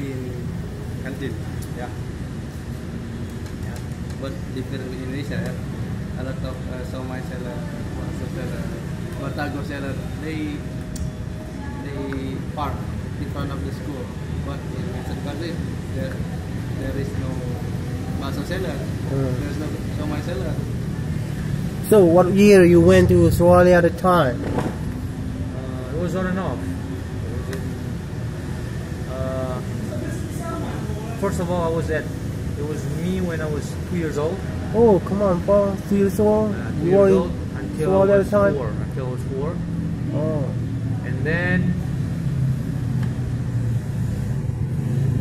in canteen. Yeah. Yeah. But different in Indonesia. Yeah. A lot of somai seller, bakso seller, batagor seller. They park in front of the school. But in Western countries, there is no bakso seller. There is no somai seller. So, what year you went to Australia at the time? It was on and off. First of all, it was me when I was 2 years old. Oh, come on, Paul. 2 years old? 2 You were years in old until I Australia at was the time? 4. Until I was 4. Oh. And then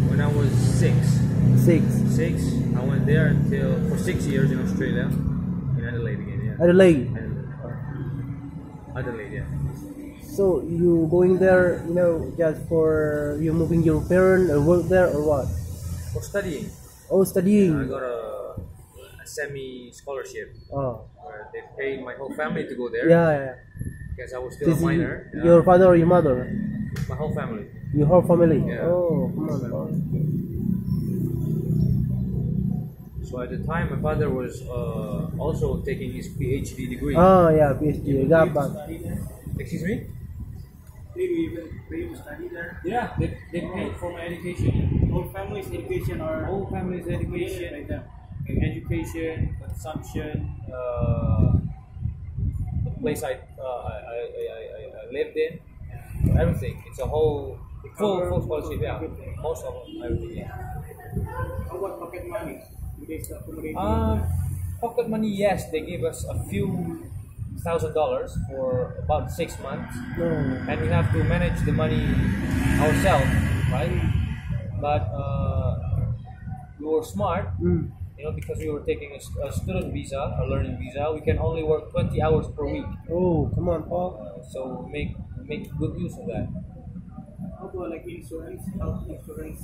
when I was 6, I went there for 6 years in Australia, in Adelaide again. Yeah. Adelaide. Adelaide, yeah. So you going there, just for you moving your parents or work there or what? For studying. Oh, studying. I got a semi-scholarship. Oh. Where they paid my whole family to go there. Yeah. Because I was still a minor. Your father or your mother? My whole family. Your whole family? Yeah. Oh, come on, Paul. So at the time, my father was also taking his PhD degree. Oh, yeah, PhD. I got that. Excuse me? Did you even pay to study there? Yeah, they paid for my education. Whole family's education or Whole family's education, like that? education, consumption, the place I lived in, everything. It's a whole full scholarship. Yeah, most of everything. Yeah. How about pocket money? Do they accommodate Pocket money, yes, they gave us a few $1,000 for about 6 months, and we have to manage the money ourselves, right? But we were smart, because we were taking a student visa, a learning visa. We can only work 20 hours per week. Oh, come on, Paul. So make good use of that. how about like insurance, health insurance?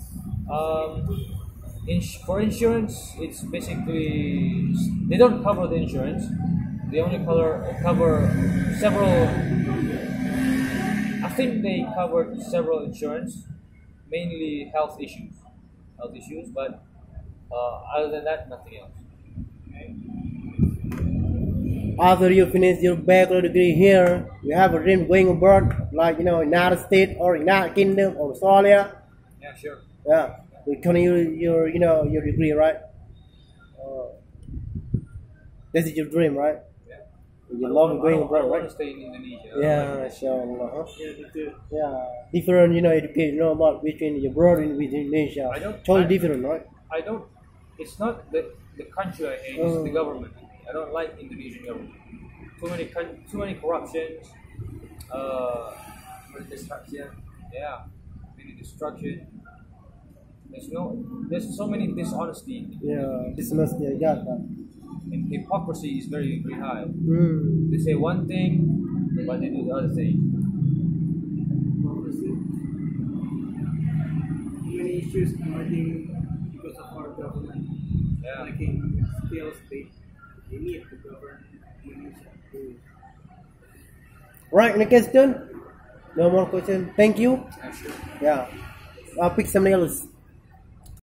For insurance, it's basically they don't cover the insurance. They only cover several. I think they covered several insurance, mainly health issues. But other than that, nothing else. After you finish your bachelor degree here, you have a dream going abroad, like United States or United Kingdom or Australia. Yeah, sure. Yeah, you continue your degree, right? This is your dream, right? You love going abroad, I want right? to stay in Indonesia. Yeah, inshallah. Huh? Yeah, me too. Yeah, different, education, about between abroad and with Indonesia. Totally different, right? I don't. It's not the country I hate. It's the government. I don't like Indonesian government. Too many corruptions. Destruction. Yeah, many destruction. There's so many dishonesty. Yeah, dishonesty, I got that. And hypocrisy is very, very high. Mm. They say one thing, but they do the other thing. Many issues emerging because of our government. Yeah. Like in skills, they need to govern Indonesia. Right, any question? No more question. Thank you. Yeah, sure. Yeah, I'll pick something else.